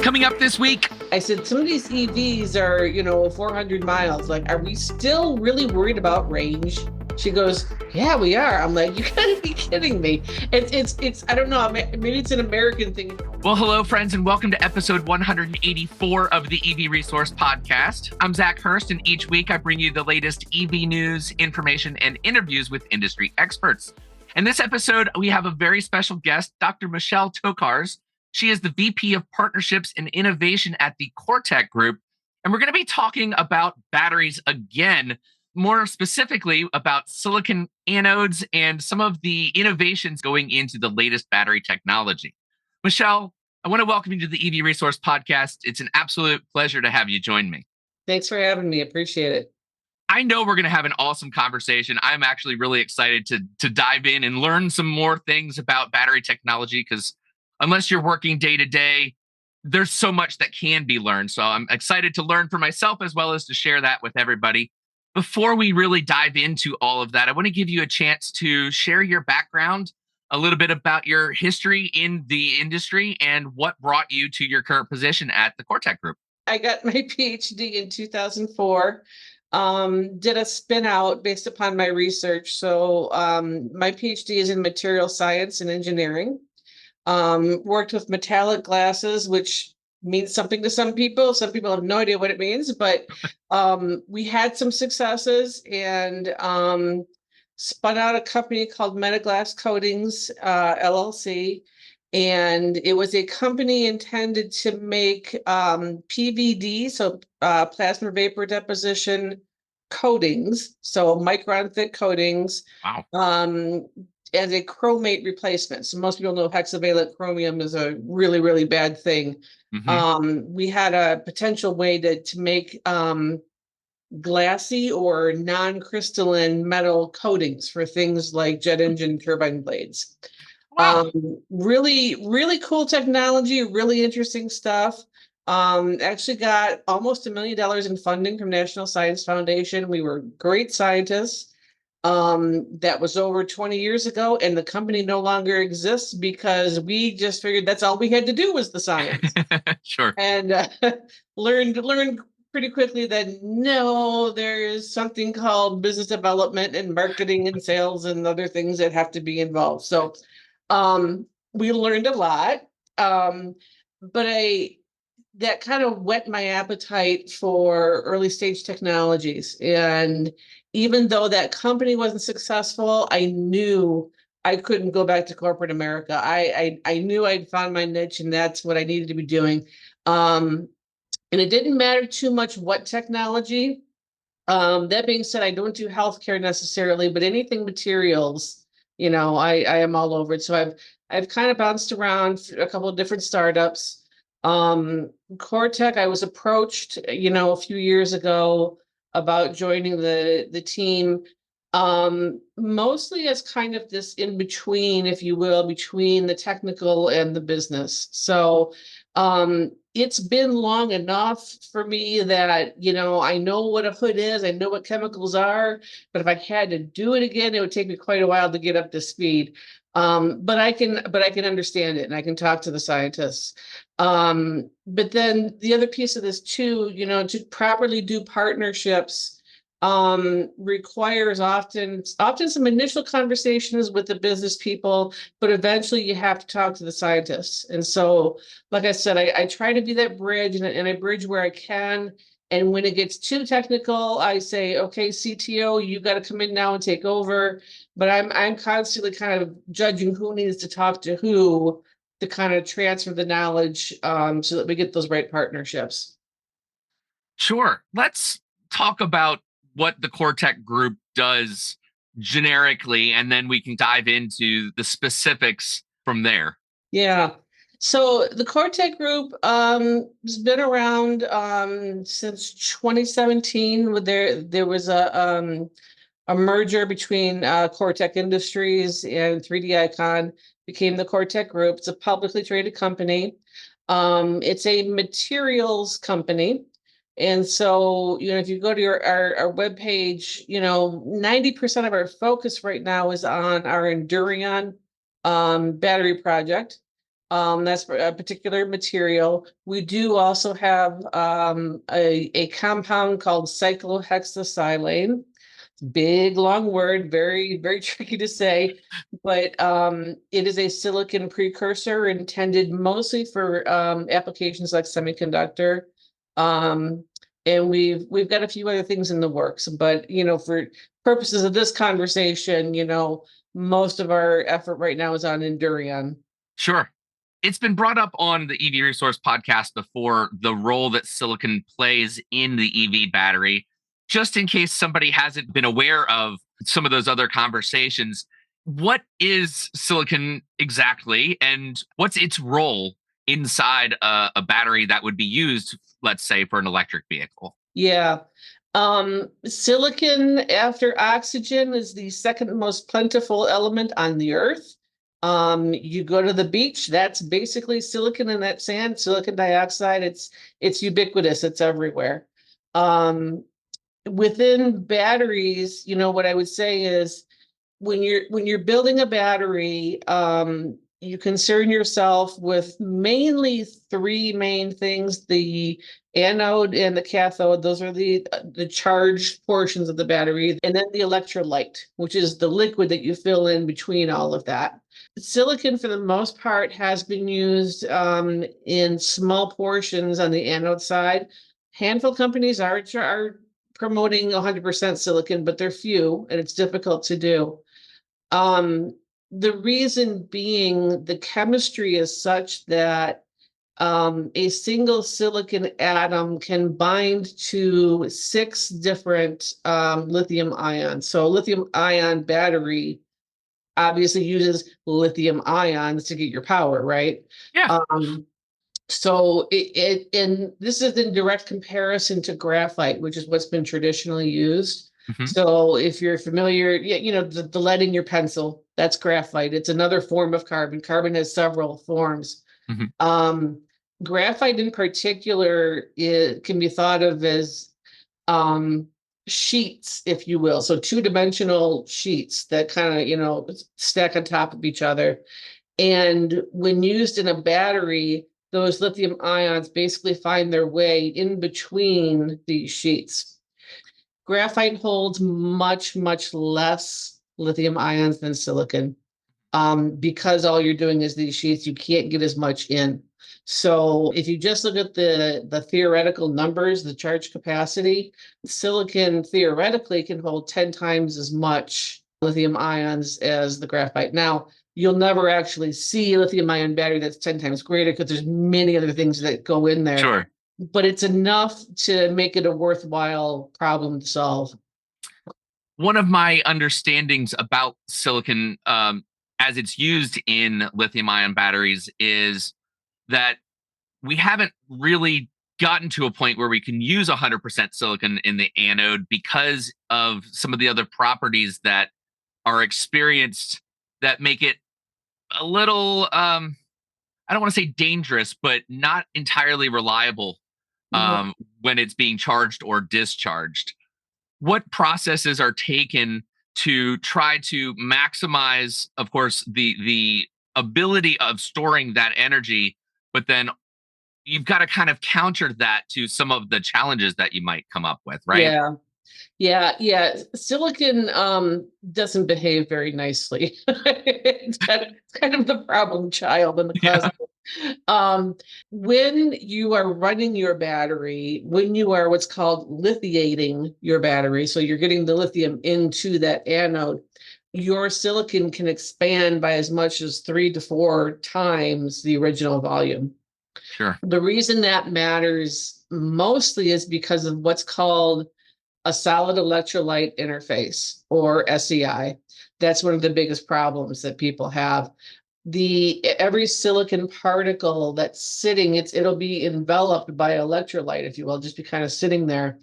Coming up this week. I said, some of these EVs are, 400 miles. Like, are we still really worried about range? She goes, yeah, we are. I'm like, you gotta be kidding me. It's I don't know, maybe it's an American thing. Well, hello, friends, and welcome to episode 184 of the EV Resource Podcast. I'm Zach Hurst, and each week I bring you the latest EV news, information, and interviews with industry experts. In this episode, we have a very special guest, Dr. Michelle Tokarz. She is the VP of Partnerships and Innovation at the Ctech Group, and we're going to be talking about batteries again, more specifically about silicon anodes and some of the innovations going into the latest battery technology. Michelle, I want to welcome you to the EV Resource Podcast. It's an absolute pleasure to have you join me. Thanks for having me. Appreciate it. I know we're going to have an awesome conversation. I'm actually really excited to dive in and learn some more things about battery technology, because unless you're working day to day, there's so much that can be learned. So I'm excited to learn for myself as well as to share that with everybody. Before we really dive into all of that, I want to give you a chance to share your background, a little bit about your history in the industry, and what brought you to your current position at the Coretec Group. I got my PhD in 2004. Did a spin out based upon my research. So my PhD is in material science and engineering. Worked with metallic glasses, which means something to some people. Some people have no idea what it means, but we had some successes and spun out a company called Metaglass Coatings, LLC. And it was a company intended to make PVD, so plasma vapor deposition coatings, so micron thick coatings. Wow. As a chromate replacement. So most people know hexavalent chromium is a really, really bad thing. Mm-hmm. We had a potential way to make glassy or non-crystalline metal coatings for things like jet engine turbine blades. Wow. Really, really cool technology, really interesting stuff. Actually got almost $1 million in funding from National Science Foundation. We were great scientists. That was over 20 years ago, and the company no longer exists because we just figured that's all we had to do was the science. Sure. And learned pretty quickly that no, there is something called business development and marketing and sales and other things that have to be involved. So we learned a lot. But that kind of whet my appetite for early stage technologies. And even though that company wasn't successful, I knew I couldn't go back to corporate America. I knew I'd found my niche, and that's what I needed to be doing. And it didn't matter too much what technology. That being said, I don't do healthcare necessarily, but anything materials, I am all over it. So I've kind of bounced around a couple of different startups. Coretec, I was approached, a few years ago about joining the team, mostly as kind of this in between, if you will, between the technical and the business. So it's been long enough for me that, I know what a hood is, I know what chemicals are, but if I had to do it again, it would take me quite a while to get up to speed. But I can understand it, and I can talk to the scientists. But then the other piece of this too, to properly do partnerships requires often some initial conversations with the business people, but eventually you have to talk to the scientists. And so, like I said, I try to be that bridge, and I bridge where I can. And when it gets too technical, I say, okay, CTO, you got to come in now and take over. But I'm constantly kind of judging who needs to talk to who to kind of transfer the knowledge so that we get those right partnerships. Sure. Let's talk about what the Coretec Group does generically, and then we can dive into the specifics from there. Yeah. So the Coretec Group has been around since 2017. There was a merger between Coretec Industries and 3D Icon, became the Coretec Group. It's a publicly traded company. It's a materials company. And so, if you go to our webpage, 90% of our focus right now is on our Endurion battery project. That's for a particular material. We do also have a compound called cyclohexasilane. Big long word, very, very tricky to say, but it is a silicon precursor intended mostly for applications like semiconductor. Um, and we've got a few other things in the works, but for purposes of this conversation, most of our effort right now is on Endurion. Sure. It's been brought up on the EV Resource podcast before, the role that silicon plays in the EV battery. Just in case somebody hasn't been aware of some of those other conversations, what is silicon exactly, and what's its role inside a battery that would be used, let's say, for an electric vehicle? Yeah. Silicon after oxygen is the second most plentiful element on the earth. You go to the beach, that's basically silicon in that sand, silicon dioxide. It's ubiquitous, it's everywhere. Um, Within batteries, what I would say is when you're building a battery, you concern yourself with mainly three main things: the anode and the cathode. Those are the charged portions of the battery, and then the electrolyte, which is the liquid that you fill in between all of that. Silicon, for the most part, has been used in small portions on the anode side. Handful of companies are promoting 100% silicon, but they're few, and it's difficult to do. Um, the reason being the chemistry is such that a single silicon atom can bind to six different lithium ions. So a lithium ion battery obviously uses lithium ions to get your power, right? Yeah. Um, and this is in direct comparison to graphite, which is what's been traditionally used. Mhm. So if you're familiar, yeah, the lead in your pencil, that's graphite. It's another form of carbon. Carbon has several forms. Mhm. Um, Graphite in particular, it can be thought of as um, sheets, if you will. So two-dimensional sheets that kind of, stack on top of each other. And when used in a battery, those lithium ions basically find their way in between these sheets. Graphite holds much, much less lithium ions than silicon. Because all you're doing is these sheets, you can't get as much in. So if you just look at the theoretical numbers, the charge capacity, silicon theoretically can hold 10 times as much lithium ions as the graphite. Now, you'll never actually see a lithium ion battery that's 10 times greater because there's many other things that go in there. Sure. But it's enough to make it a worthwhile problem to solve. One of my understandings about silicon, as it's used in lithium ion batteries, is that we haven't really gotten to a point where we can use 100% silicon in the anode because of some of the other properties that are experienced that make it a little, I don't want to say dangerous, but not entirely reliable Yeah. um, when it's being charged or discharged. What processes are taken to try to maximize, of course, the ability of storing that energy, but then you've got to kind of counter that to some of the challenges that you might come up with, right? Yeah. Yeah. Silicon doesn't behave very nicely. It's kind of the problem child and the cause. Yeah. Um, when you are running your battery, when you are what's called lithiating your battery, so you're getting the lithium into that anode, your silicon can expand by as much as 3 to 4 times the original volume. Sure. The reason that matters mostly is because of what's called a solid electrolyte interface, or SEI. That's one of the biggest problems that people have. Every silicon particle that's sitting, it'll be enveloped by electrolyte, if you will, just be kind of sitting there.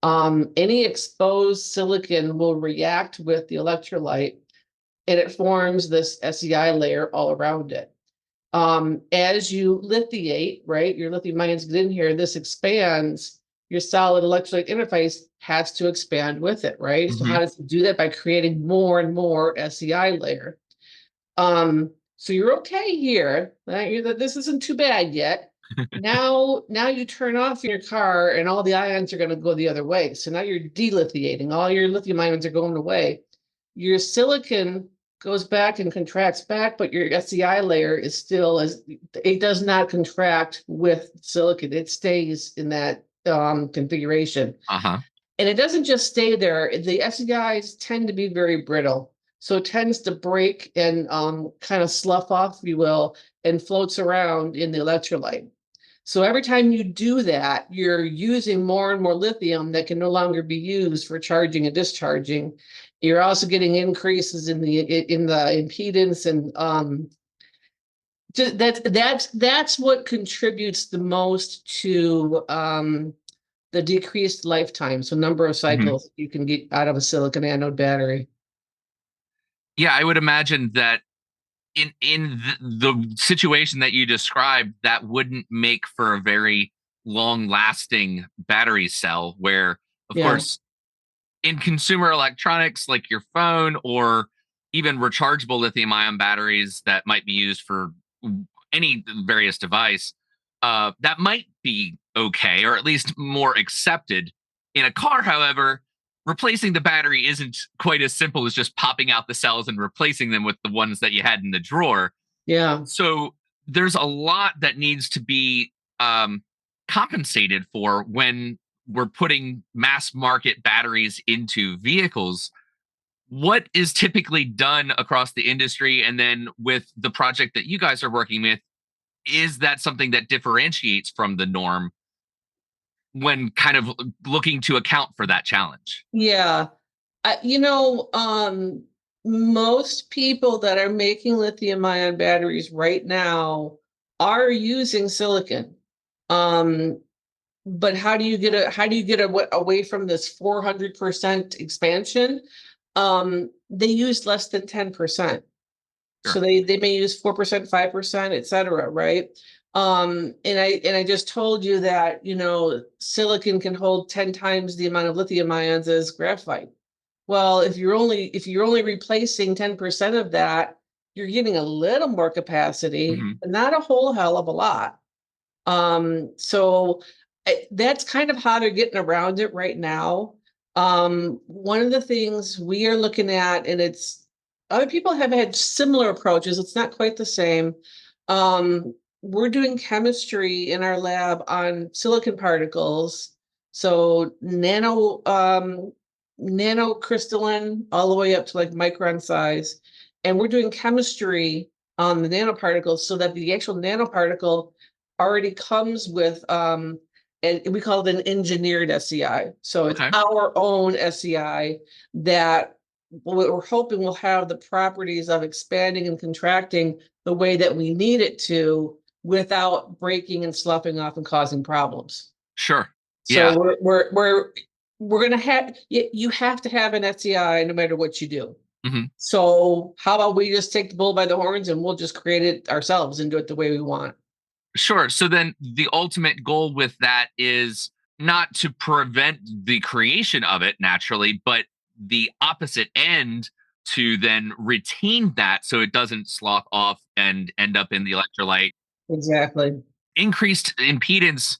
Any exposed silicon will react with the electrolyte, and it forms this SEI layer all around it. As you lithiate, right, your lithium ions get in here, this expands, your solid electrolyte interface has to expand with it, right? So Hmm. how does it do that? By creating more and more SEI layer. Um, So you're okay here. This isn't too bad yet. Now you turn off your car and all the ions are going to go the other way. So now you're delithiating. All your lithium ions are going away. Your silicon goes back and contracts back, but your SEI layer is still it does not contract with silicon. It stays in that configuration. Uh-huh. And it doesn't just stay there. The SEIs tend to be very brittle. So it tends to break and kind of slough off, if you will, and floats around in the electrolyte. So every time you do that, you're using more and more lithium that can no longer be used for charging and discharging. You're also getting increases in the impedance, and that's what contributes the most to the decreased lifetime. So number of cycles you can get out of a silicon anode battery. Yeah, I would imagine that in the situation that you described, that wouldn't make for a very long lasting battery cell, where of Yeah. course in consumer electronics like your phone or even rechargeable lithium ion batteries that might be used for any various device, that might be okay, or at least more accepted. In a car, however, replacing the battery isn't quite as simple as just popping out the cells and replacing them with the ones that you had in the drawer. Yeah. So there's a lot that needs to be compensated for when we're putting mass market batteries into vehicles. What is typically done across the industry, and then with the project that you guys are working with, is that something that differentiates from the norm when kind of looking to account for that challenge? Yeah. Most people that are making lithium ion batteries right now are using silicon. But how do you get away from this 400% expansion? They use less than 10%. Sure. So they may use 4%, 5%, et cetera, right? And I just told you that, silicon can hold 10 times the amount of lithium ions as graphite. Well, if you're only replacing 10% of that, you're getting a little more capacity, but not a whole hell of a lot. So that's kind of how they're getting around it right now. One of the things we are looking at, and it's other people have had similar approaches, it's not quite the same. We're doing chemistry in our lab on silicon particles. So nanocrystalline all the way up to like micron size. And we're doing chemistry on the nanoparticles so that the actual nanoparticle already comes with and we call it an engineered SEI. So it's our own SEI that we're hoping will have the properties of expanding and contracting the way that we need it to without breaking and sloughing off and causing problems. Sure. So we're gonna have you have to have an SEI no matter what you do. So how about we just take the bull by the horns and we'll just create it ourselves and do it the way we want. Sure. So then the ultimate goal with that is not to prevent the creation of it naturally, but the opposite end, to then retain that so it doesn't slough off and end up in the electrolyte. Exactly. Increased impedance,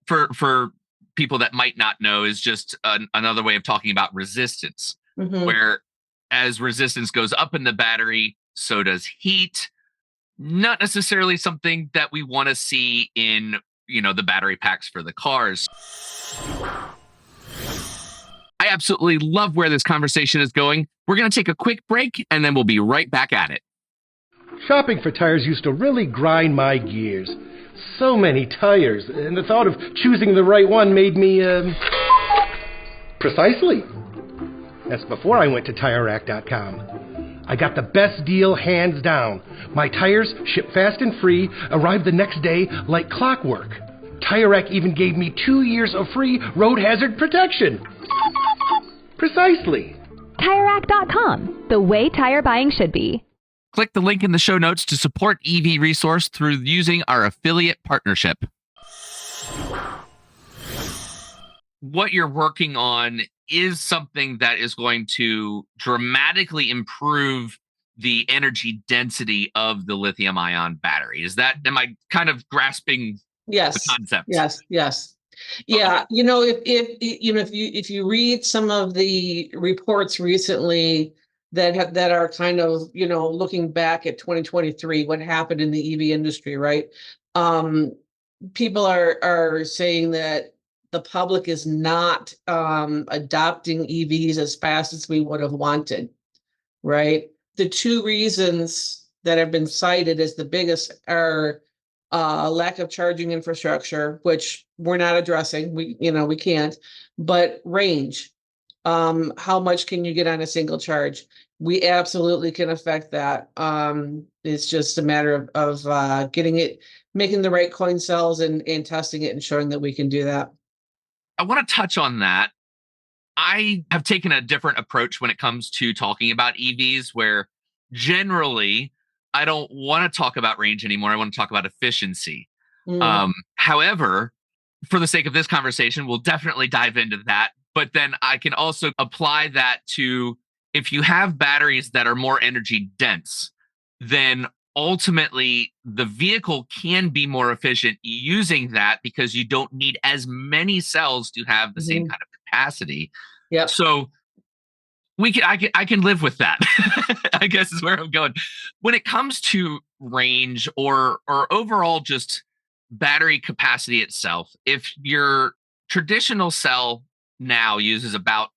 for people that might not know, is just another way of talking about resistance, where as resistance goes up in the battery, so does heat. Not necessarily something that we want to see in, the battery packs for the cars. I absolutely love where this conversation is going. We're going to take a quick break and then we'll be right back at it. Shopping for tires used to really grind my gears. So many tires, and the thought of choosing the right one made me, Precisely. That's before I went to TireRack.com. I got the best deal hands down. My tires ship fast and free, arrive the next day like clockwork. Tire Rack even gave me 2 years of free road hazard protection. Precisely. TireRack.com, the way tire buying should be. Click the link in the show notes to support EV Resource through using our affiliate partnership. What you're working on is something that is going to dramatically improve the energy density of the lithium ion battery. Am I kind of grasping the Yes, concept? yes. Okay. Yeah, if you read some of the reports recently that are kind of, looking back at 2023, what happened in the EV industry, right? People are saying that the public is not adopting EVs as fast as we would have wanted, right? The two reasons that have been cited as the biggest are lack of charging infrastructure, which we're not addressing. We can't, but range. How much can you get on a single charge? We absolutely can affect that. It's just a matter of making the right coin cells and testing it and showing that we can do that. I want to touch on that. I have taken a different approach when it comes to talking about EVs, where generally I don't want to talk about range anymore. I want to talk about efficiency. Mm, However, for the sake of this conversation, we'll definitely dive into that. But then I can also apply that to if you have batteries that are more energy dense, then ultimately the vehicle can be more efficient using that because you don't need as many cells to have the same mhm. kind of capacity. Yep. So I can live with that. I guess is where I'm going. When it comes to range or overall just battery capacity itself, if your traditional cell now uses about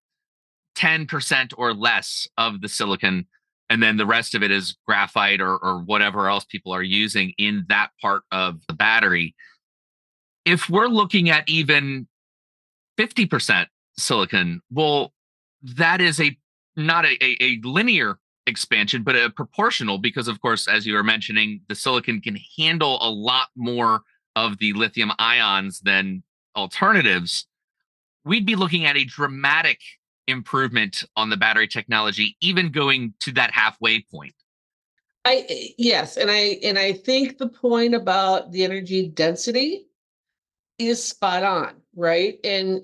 10% or less of the silicon, and then the rest of it is graphite or whatever else people are using in that part of the battery. If we're looking at even 50% silicon, well, that is a not a linear expansion, but a proportional because, of course, as you were mentioning, the silicon can handle a lot more of the lithium ions than alternatives. We'd be looking at a dramatic improvement on the battery technology, even going to that halfway point. Yes, and I think the point about the energy density is spot on, right? And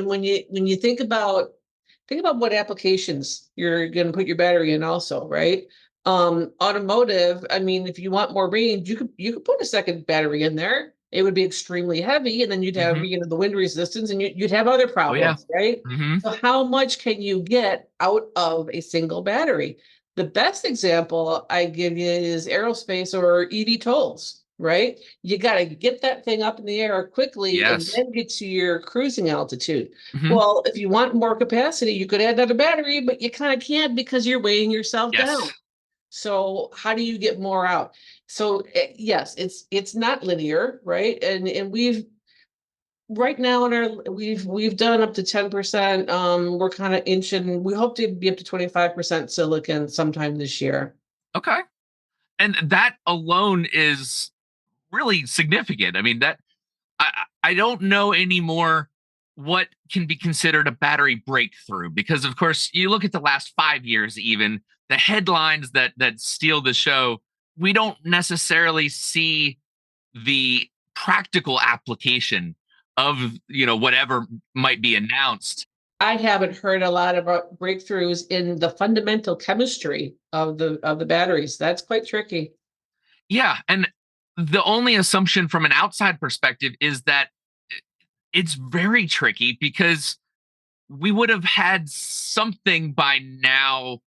when you think about what applications you're going to put your battery in also, right? Automotive, I mean, if you want more range, you could put a second battery in there. It would be extremely heavy, and then you'd have, Hmm. the wind resistance, and you'd have other Oh yeah. problems, right? Hmm. So how much can you get out of a single battery? The best example I give you is aerospace or EV tolls, right? You got to get that thing up in the air quickly and Yes. then get to your cruising altitude. Hmm. Well, if you want more capacity, you could add another battery, but you kind of can't because you're weighing yourself down. Yes. So how do you get more out? So yes, it's not linear, right? And we've right now in our we've done up to 10%. We're kind of inching. We hope to be up to 25% silicon sometime this year. Okay. And that alone is really significant. I mean, I don't know anymore what can be considered a battery breakthrough because, of course, you look at the last 5 years, even the headlines that steal the show. We don't necessarily see the practical application of whatever might be announced. I haven't heard a lot about breakthroughs in the fundamental chemistry of the batteries. That's quite tricky. Yeah, and the only assumption from an outside perspective is that it's very tricky because we would have had something by now,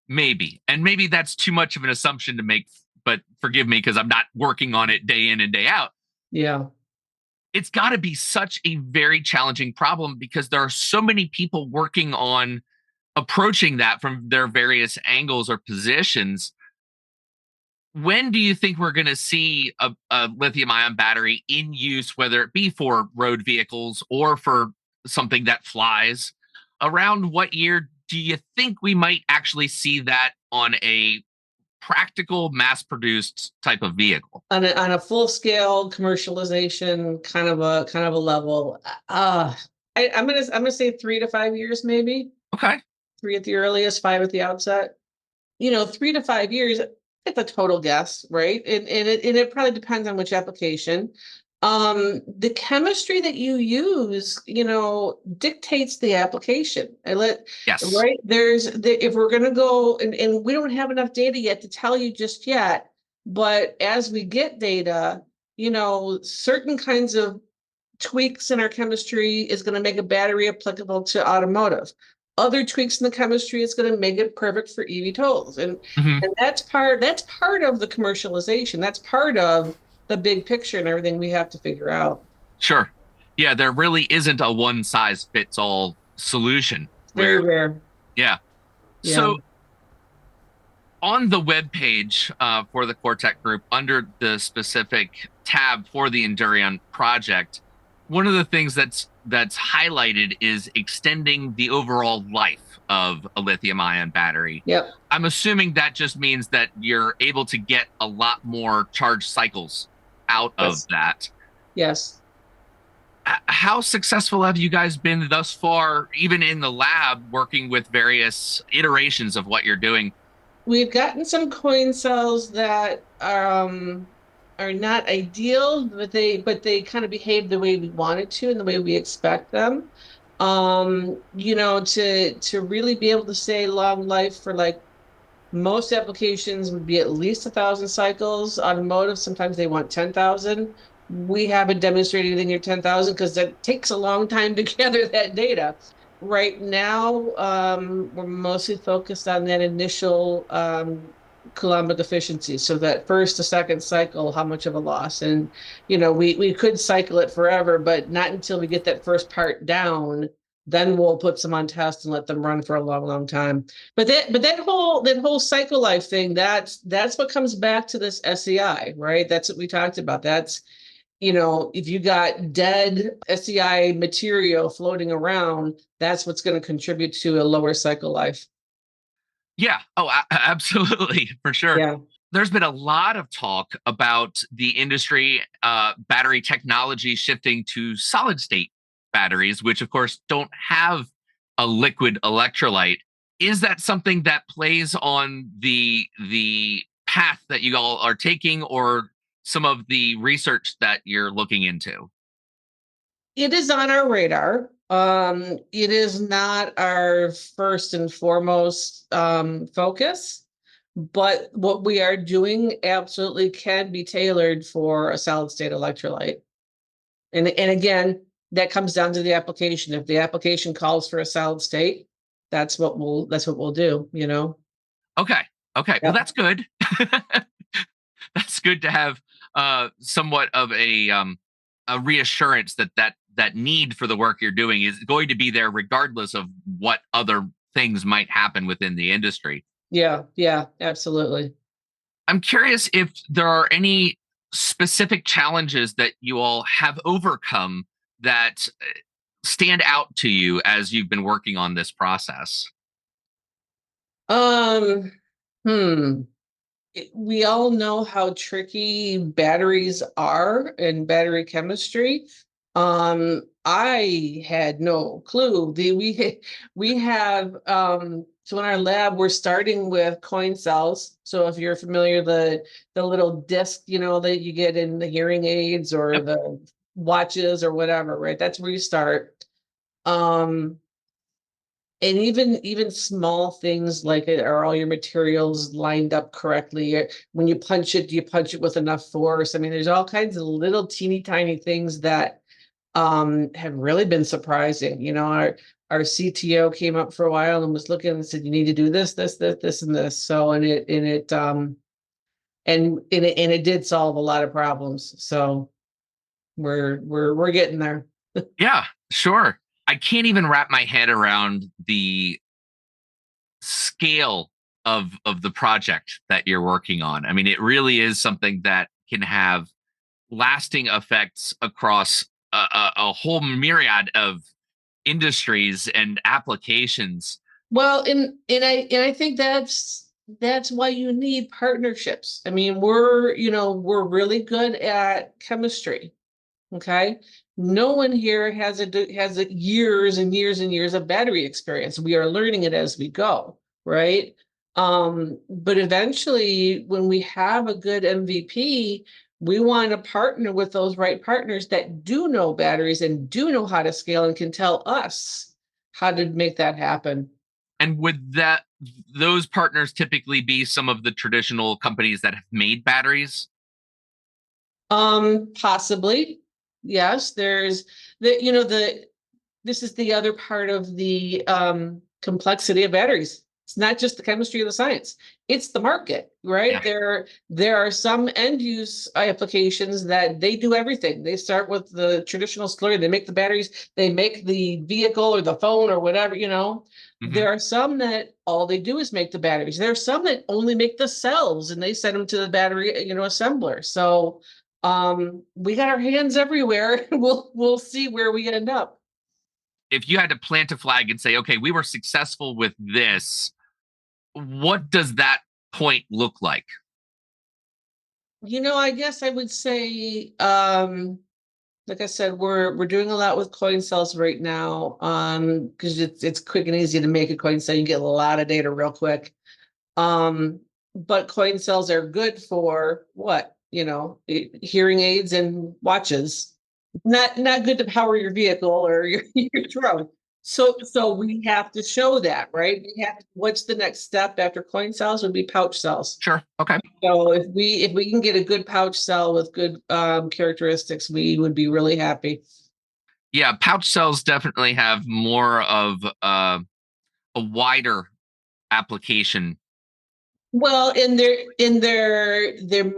maybe. And maybe that's too much of an assumption to make, but forgive me because I'm not working on it day in and day out. Yeah. It's got to be such a very challenging problem because there are so many people working on approaching that from their various angles or positions. When do you think we're going to see a lithium ion battery in use, whether it be for road vehicles or for something that flies? Around what year do you think we might actually see that on a practical, mass produced type of vehicle? On a full scale commercialization kind of a level, I'm gonna say 3 to 5 years, maybe Okay. 3 at the earliest, 5 at the outset. 3 to 5 years, it's a total guess, right? And it probably depends on which application. The chemistry that you use, dictates the application. Yes. Right, if we're going to go, and we don't have enough data yet to tell you just yet, but as we get data, certain kinds of tweaks in our chemistry is going to make a battery applicable to automotive. Other tweaks in the chemistry is going to make it perfect for EV tolls. Mhm. And that's part of the commercialization. That's part of the big picture and everything we have to figure out. Sure. Yeah, there really isn't a one size fits all solution Very where, rare. yeah. Yeah. So on the web page for the Coretec Group, under the specific tab for the Endurion project, one of the things that's highlighted is extending the overall life of a lithium-ion battery. Yep. I'm assuming that just means that you're able to get a lot more charge cycles out of that. Yes. How successful have you guys been thus far, even in the lab, working with various iterations of what you're doing? We've gotten some coin cells that are not ideal, but they kind of behave the way we wanted to and the way we expect them. To really be able to say long life for like most applications would be at least 1,000 cycles. Automotive, sometimes they want 10,000. We haven't demonstrated anything near 10,000 because it takes a long time to gather that data. Right now, we're mostly focused on that initial Coulombic efficiency. So that first to second cycle, how much of a loss? And, we could cycle it forever, but not until we get that first part down. Then we'll put some on test and let them run for a long, long time. But that whole cycle life thing, that's what comes back to this SEI, right? That's what we talked about. That's, if you got dead SEI material floating around, that's what's going to contribute to a lower cycle life. Yeah. Oh, absolutely, for sure. Yeah. There's been a lot of talk about the industry battery technology shifting to solid state batteries, which of course don't have a liquid electrolyte. Is that something that plays on the path that you all are taking, or some of the research that you're looking into? It is on our radar. It is not our first and foremost focus, but what we are doing absolutely can be tailored for a solid state electrolyte. And again, that comes down to the application. If the application calls for a solid state, that's what we'll do, Okay. Okay. Well, Yep. that's good. That's good to have somewhat of a reassurance that need for the work you're doing is going to be there regardless of what other things might happen within the industry. Yeah, absolutely. I'm curious if there are any specific challenges that you all have overcome that stand out to you as you've been working on this process. Um, hmm. We all know how tricky batteries are in battery chemistry. I had no clue. We have so in our lab we're starting with coin cells. So if you're familiar, the little disc, that you get in the hearing aids or Yep. the watches or whatever, right? That's where you start. Um, and even small things like are all your materials lined up correctly? When you punch it, do you punch it with enough force? I mean, there's all kinds of little teeny tiny things that have really been surprising. Our CTO came up for a while and was looking and said, you need to do this, and this. So and it did solve a lot of problems. So we're getting there. Yeah, sure. I can't even wrap my head around the scale of the project that you're working on. I mean, it really is something that can have lasting effects across a whole myriad of industries and applications. Well, and I think that's why you need partnerships. I mean, we're really good at chemistry. Okay. No one here has a years and years and years of battery experience. We are learning it as we go, right? But eventually when we have a good MVP, We want to partner with those right partners that do know batteries and do know how to scale and can tell us how to make that happen. And would those partners typically be some of the traditional companies that have made batteries? Possibly. Yes, there's this is the other part of the complexity of batteries. It's not just the chemistry of the science, it's the market, right? Yeah. There are some end use applications that they do everything. They start with the traditional slurry, they make the batteries, they make the vehicle or the phone or whatever, Mhm. There are some that all they do is make the batteries. There are some that only make the cells and they send them to the battery, assembler. So we got our hands everywhere. We'll see where we end up. If you had to plant a flag and say, okay, we were successful with this, what does that point look like? I guess I would say, like I said, we're doing a lot with coin cells right now, because it's quick and easy to make a coin cell. You get a lot of data real quick. But coin cells are good for what? Hearing aids and watches. Not good to power your vehicle or your drone. So we have to show that, right? What's the next step after coin cells would be pouch cells. Sure. Okay. So if we can get a good pouch cell with good characteristics, we would be really happy. Yeah, pouch cells definitely have more of a wider application. Well, they're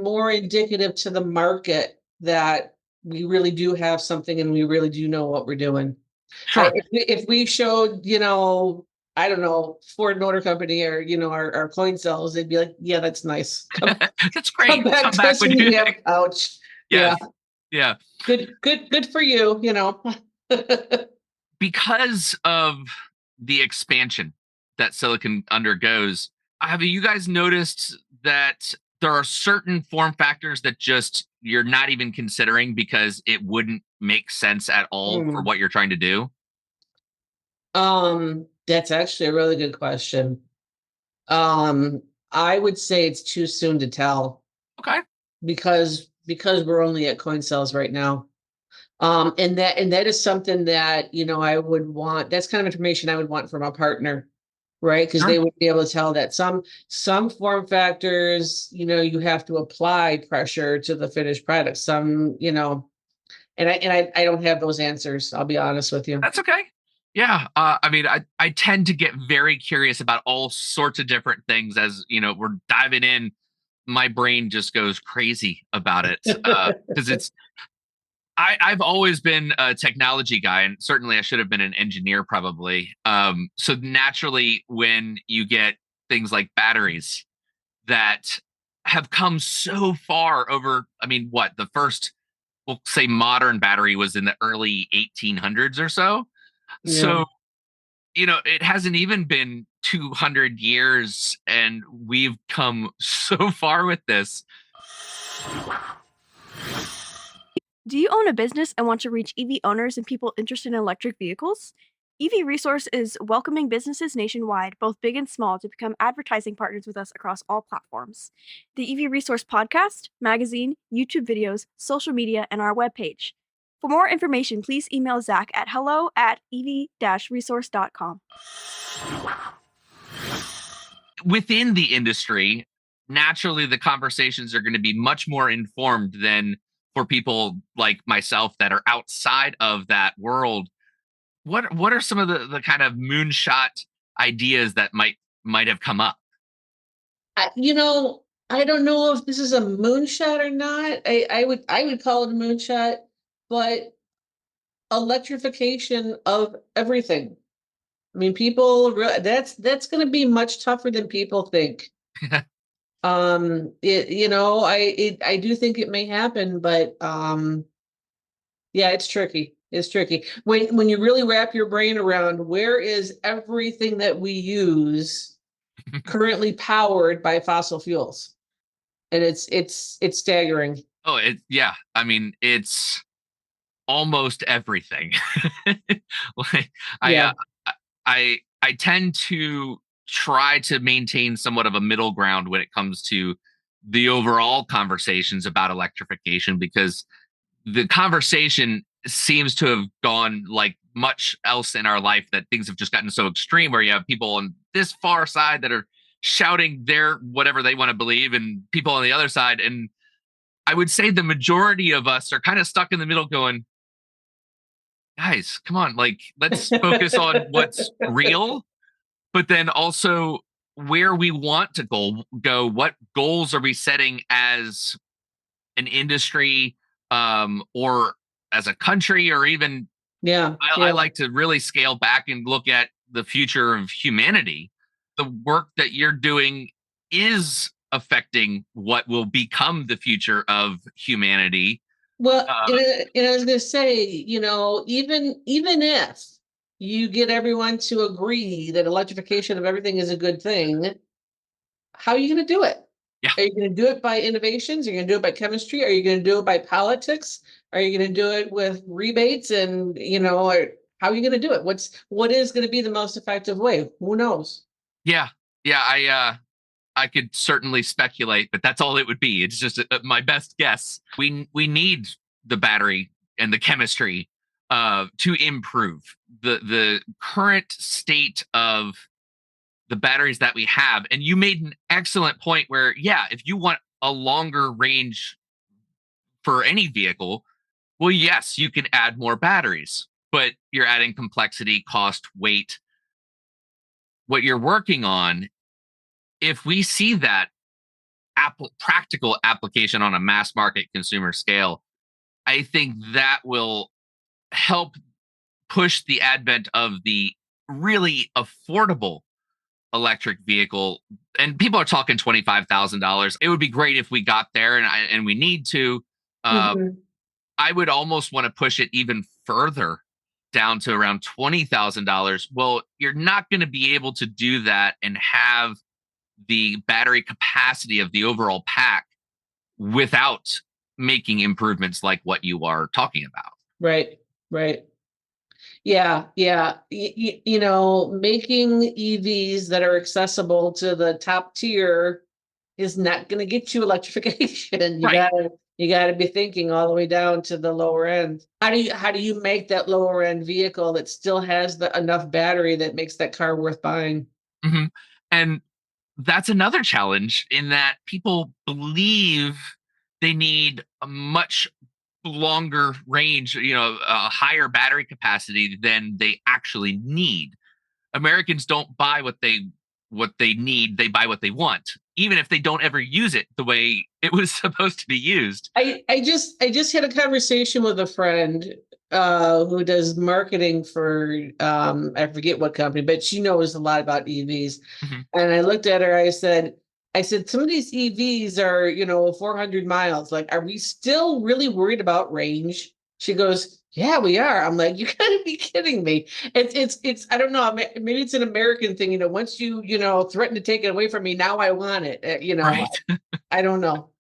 more indicative to the market that we really do have something and we really do know what we're doing. Sure. If we showed, I don't know, Ford Motor Company or our coin cells, they'd be like, yeah, that's nice. That's great. Come back to us when when you you have a pouch. Yes. Yeah, Yeah. good for you. Because of the expansion that silicon undergoes, have you guys noticed that there are certain form factors that just you're not even considering because it wouldn't make sense at all for Hmm. what you're trying to do? That's actually a really good question. Um, I would say it's too soon to tell Okay. because we're only at coin cells right now. And that is something that, I would want, that's kind of information I would want from a partner, right? Because Sure. they would be able to tell that some form factors, you have to apply pressure to the finished product. Some, and I don't have those answers, I'll be honest with you. That's okay. Yeah. I mean, I tend to get very curious about all sorts of different things as, we're diving in. My brain just goes crazy about it because I've always been a technology guy, and certainly I should have been an engineer probably. So naturally, when you get things like batteries that have come so far over, I mean, what the first, we'll say modern battery was in the early 1800s or so. Yeah. So, it hasn't even been 200 years, and we've come so far with this. Do you own a business and want to reach EV owners and people interested in electric vehicles? EV Resource is welcoming businesses nationwide, both big and small, to become advertising partners with us across all platforms. The EV Resource podcast, magazine, YouTube videos, social media, and our webpage. For more information, please email Zach at hello@ev-resource.com. Within the industry, naturally the conversations are going to be much more informed than for people like myself that are outside of that world. What are some of the kind of moonshot ideas that might have come up? I don't know if this is a moonshot or not. I would call it a moonshot, but electrification of everything. I mean, that's going to be much tougher than people think. I do think it may happen, but yeah, it's tricky. It's tricky when you really wrap your brain around where is everything that we use currently powered by fossil fuels, and it's staggering. Oh, yeah. I mean, it's almost everything. Like I Yeah. I tend to try to maintain somewhat of a middle ground when it comes to the overall conversations about electrification, because the conversation seems to have gone like much else in our life, that things have just gotten so extreme where you have people on this far side that are shouting their whatever they want to believe and people on the other side. And I would say the majority of us are kind of stuck in the middle going, guys, come on, like let's focus on what's real, but then also where we want to go. What goals are we setting as an industry, or as a country, or even Yeah, I like to really scale back and look at the future of humanity. The work that you're doing is affecting what will become the future of humanity. Well, Uh, and I was gonna say, even if you get everyone to agree that electrification of everything is a good thing, how are you gonna do it? yeah, Are you gonna do it by innovations? Are you gonna do it by chemistry? Are you gonna do it by politics? Are you gonna do it with rebates and, or how are you gonna do it? What is gonna be the most effective way? Who knows? yeah, yeah. I could certainly speculate, but that's all it would be. It's just my best guess. We need the battery and the chemistry to improve the current state of the batteries that we have. And you made an excellent point where, yeah, if you want a longer range for any vehicle, well, yes, you can add more batteries, but you're adding complexity, cost, weight. What you're working on, if we see that practical application on a mass market consumer scale, I think that will help push the advent of the really affordable electric vehicle. And people are talking $25,000. It would be great if we got there, and we need to. Uh, Mhm. I would almost want to push it even further down to around $20,000. Well, you're not going to be able to do that and have the battery capacity of the overall pack without making improvements like what you are talking about. Right, right. Yeah, yeah. Making EVs that are accessible to the top tier is not going to get you electrification. You Right. gotta you gotta be thinking all the way down to the lower end. How do you make that lower end vehicle that still has the enough battery that makes that car worth buying? Hmm. And that's another challenge in that people believe they need a much longer range, a higher battery capacity than they actually need. Americans don't buy what they need, they buy what they want, even if they don't ever use it the way it was supposed to be used. I just had a conversation with a friend who does marketing for I forget what company, but she knows a lot about EVs. Mhm. And I looked at her, I said, some of these EVs are, 400 miles. Like, are we still really worried about range? She goes, yeah, we are. I'm like, you gotta be kidding me. It's, I don't know, maybe it's an American thing, once threaten to take it away from me, now I want it. Right. I don't know.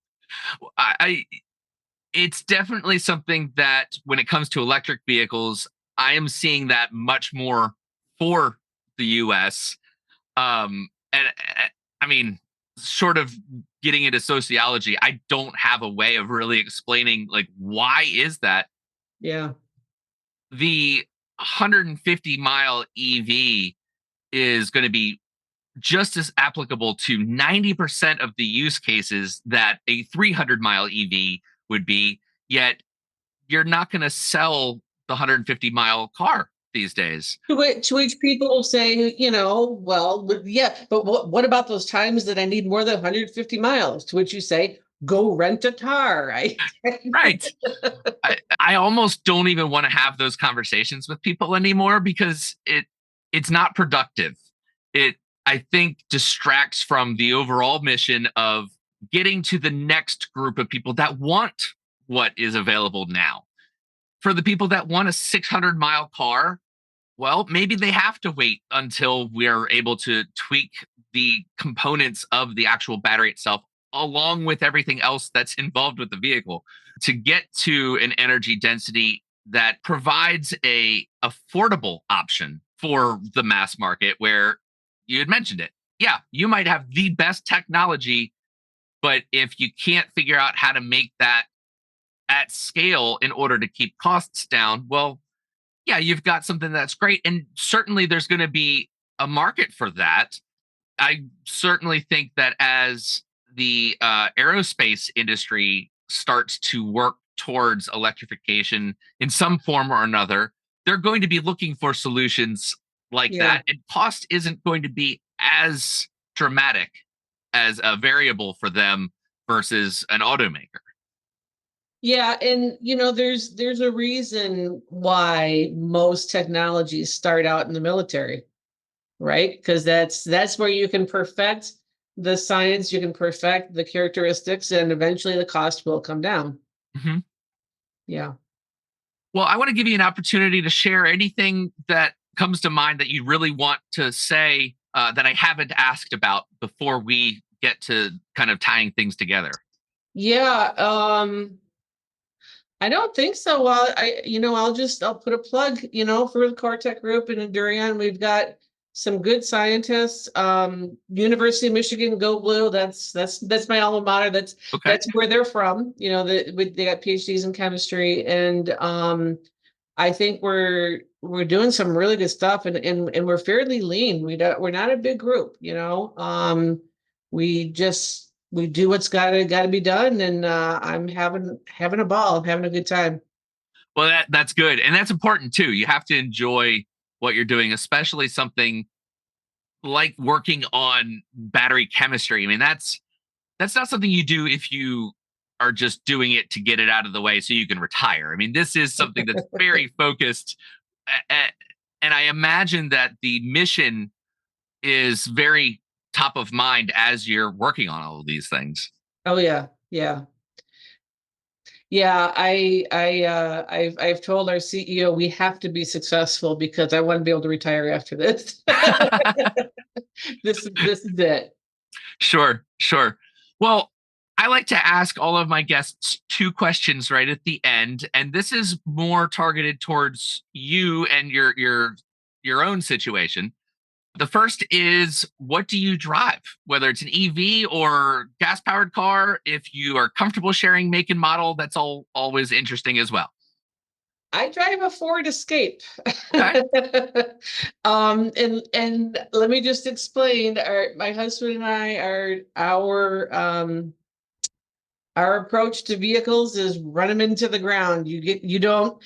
I It's definitely something that when it comes to electric vehicles, I am seeing that much more for the US. And I mean, sort of getting into sociology, I don't have a way of really explaining like why is that. Yeah. The 150-mile EV is going to be just as applicable to 90% of the use cases that a 300-mile EV would be. Yet you're not going to sell the 150-mile car these days. To which people will say, well, yeah, but what about those times that I need more than 150 miles? To which you say, go rent a car, right? Right. I almost don't even want to have those conversations with people anymore because it's not productive. It, I think, distracts from the overall mission of getting to the next group of people that want what is available now. For the people that want a 600-mile car, well, maybe they have to wait until we're able to tweak the components of the actual battery itself, along with everything else that's involved with the vehicle, to get to an energy density that provides a affordable option for the mass market where you had mentioned it. Yeah, you might have the best technology But if you can't figure out how to make that at scale in order to keep costs down, well, yeah, you've got something that's great. And certainly there's going to be a market for that. I certainly think that as the aerospace industry starts to work towards electrification in some form or another, they're going to be looking for solutions like Yeah. that. And cost isn't going to be as dramatic as a variable for them versus an automaker. Yeah, and there's a reason why most technologies start out in the military, right? Because that's where you can perfect the science, you can perfect the characteristics, and eventually the cost will come down. Mhm. Yeah. Well, I want to give you an opportunity to share anything that comes to mind that you really want to say that I haven't asked about before we get to kind of tying things together. Yeah, I don't think so. Well, I'll put a plug, for the Coretec Group and Endurion. We've got some good scientists. University of Michigan, Go Blue. That's my alma mater. That's Okay. where they're from. They got PhDs in chemistry, and I think we're doing some really good stuff, and we're fairly lean. We're not a big group. We do what's gotta be done, and I'm having a ball. I'm having a good time. Well, that's good. And that's important too. You have to enjoy what you're doing, especially something like working on battery chemistry. I mean, that's not something you do if you are just doing it to get it out of the way so you can retire. I mean, this is something that's very focused. And I imagine that the mission is very top of mind as you're working on all of these things. Oh yeah, yeah, yeah. I've told our CEO we have to be successful because I want to be able to retire after this. This is it. Sure, sure. Well, I like to ask all of my guests two questions right at the end, and this is more targeted towards you and your own situation. The first is, what do you drive? Whether it's an EV or gas powered car, if you are comfortable sharing make and model, that's always interesting as well. I drive a Ford Escape. Okay. And let me just explain. My husband and I are our approach to vehicles is run them into the ground. You don't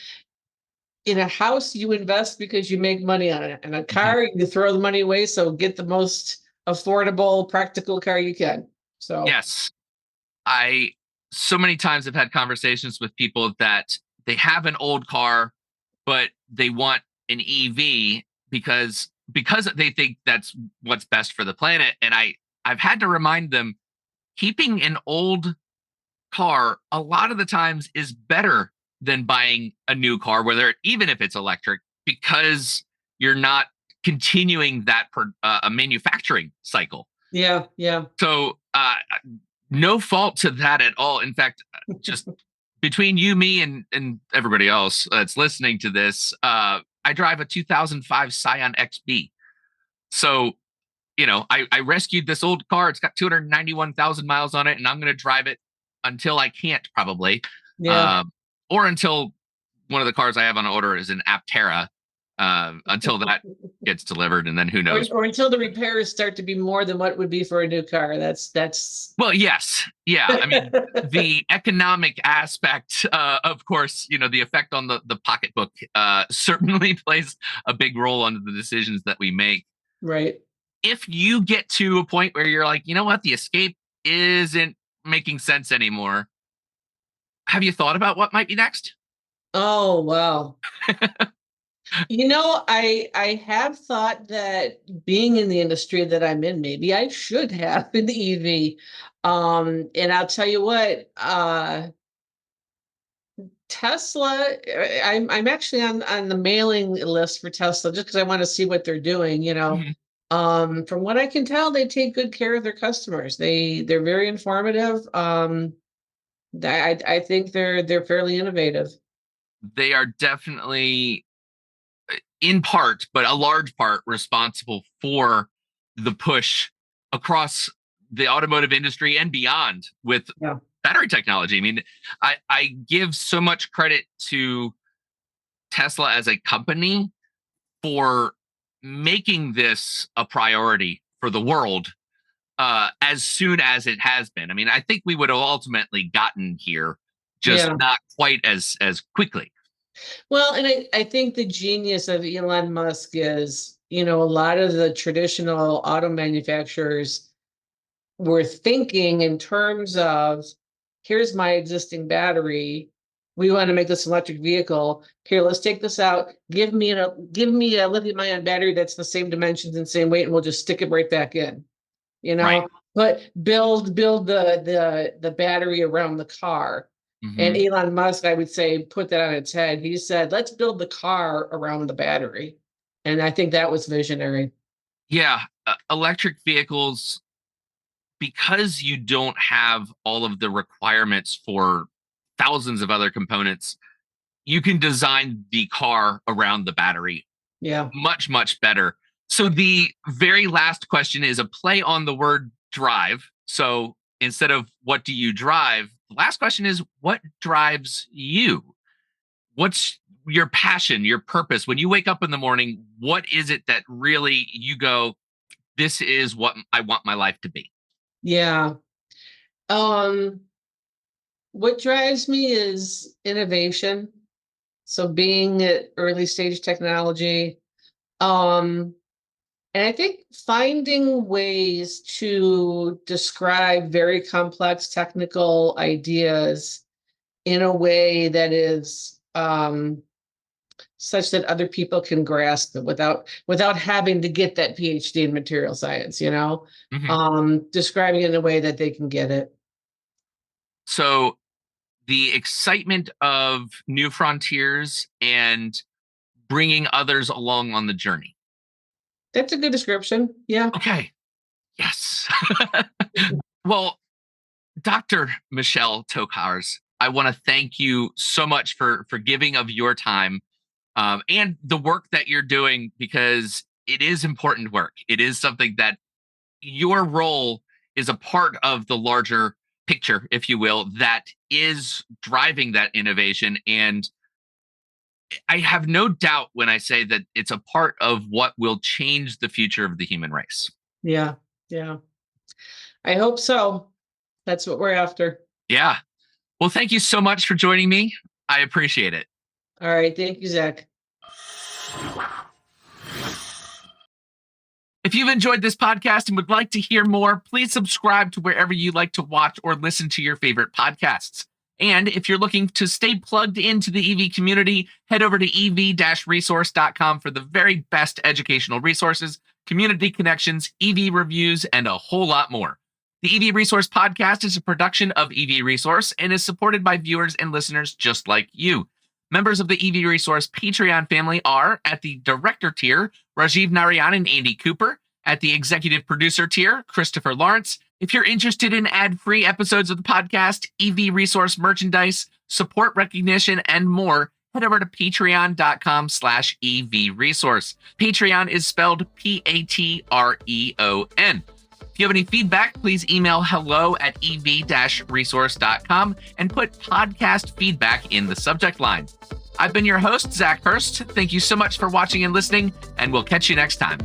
in a house you invest because you make money on it. In a Mhm. car you throw the money away. So get the most affordable, practical car you can. So Yes. I so many times have had conversations with people that they have an old car, but they want an EV because they think that's what's best for the planet. And I've had to remind them, keeping an old car a lot of the times is better than buying a new car, whether even if it's electric, because you're not continuing that a manufacturing cycle. yeah, yeah. So no fault to that at all. In fact, just between you, me, and everybody else that's listening to this, I drive a 2005 Scion XB. So I rescued this old car. It's got 291,000 miles on it, and I'm going to drive it until I can't, probably, Yeah. um, or until one of the cars I have on order is an Aptera. Until that gets delivered, and then who Or, knows? or until the repairs start to be more than what would be for a new car. That's Well, yes, yeah. I mean, the economic aspect, of course, the effect on the pocketbook certainly plays a big role on the decisions that we make. right. If you get to a point where you're like, you know what, the Escape isn't making sense anymore, have you thought about what might be next? Oh wow. I have thought that being in the industry that I'm in, maybe I should have an EV. And I'll tell you what, Tesla, I'm actually on the mailing list for Tesla just because I want to see what they're doing. Mhm. From what I can tell, they take good care of their customers. They're very informative. I think they're fairly innovative. They are definitely, in part, but a large part, responsible for the push across the automotive industry and beyond with battery technology. I mean, I give so much credit to Tesla as a company for making this a priority for the world as soon as it has been. I mean, I think we would have ultimately gotten here, just not quite as quickly. Well, and I think the genius of Elon Musk is, a lot of the traditional auto manufacturers were thinking in terms of, here's my existing battery. We want to make this electric vehicle. Here, let's take this out. Give me a lithium-ion battery that's the same dimensions and same weight, and we'll just stick it right back in. Right. But build the battery around the car. And Elon Musk, I would say, put that on its head. He said, let's build the car around the battery. And I think that was visionary. Yeah. Electric vehicles, because you don't have all of the requirements for thousands of other components, you can design the car around the battery much, much better. So the very last question is a play on the word drive. So instead of what do you drive, the last question is what drives you? What's your passion, your purpose? When you wake up in the morning, what is it that really you go, this is what I want my life to be? Yeah. What drives me is innovation. So being at early stage technology, and I think finding ways to describe very complex technical ideas in a way that is such that other people can grasp it without having to get that PhD in material science, describing it in a way that they can get it. So the excitement of new frontiers and bringing others along on the journey. That's a good description. Yeah. Okay. Yes. Well, Dr. Michelle Tokarz, I want to thank you so much for giving of your time and the work that you're doing, because it is important work. It is something that your role is a part of the larger picture, if you will, that is driving that innovation. And I have no doubt when I say that it's a part of what will change the future of the human race. Yeah. Yeah. I hope so. That's what we're after. Yeah. Well, thank you so much for joining me. I appreciate it. All right. Thank you, Zach. If you've enjoyed this podcast and would like to hear more, please subscribe to wherever you like to watch or listen to your favorite podcasts. And if you're looking to stay plugged into the EV community, head over to ev-resource.com for the very best educational resources, community connections, EV reviews, and a whole lot more. The EV Resource Podcast is a production of EV Resource and is supported by viewers and listeners just like you. Members of the EV Resource Patreon family are, at the director tier, Rajeev, Narayan, and Andy Cooper. At the executive producer tier, Christopher Lawrence. If you're interested in ad-free episodes of the podcast, EV Resource merchandise, support recognition, and more, head over to patreon.com/EV Resource. Patreon is spelled Patreon. If you have any feedback, please email hello@ev-resource.com and put podcast feedback in the subject line. I've been your host, Zach Hurst. Thank you so much for watching and listening, and we'll catch you next time.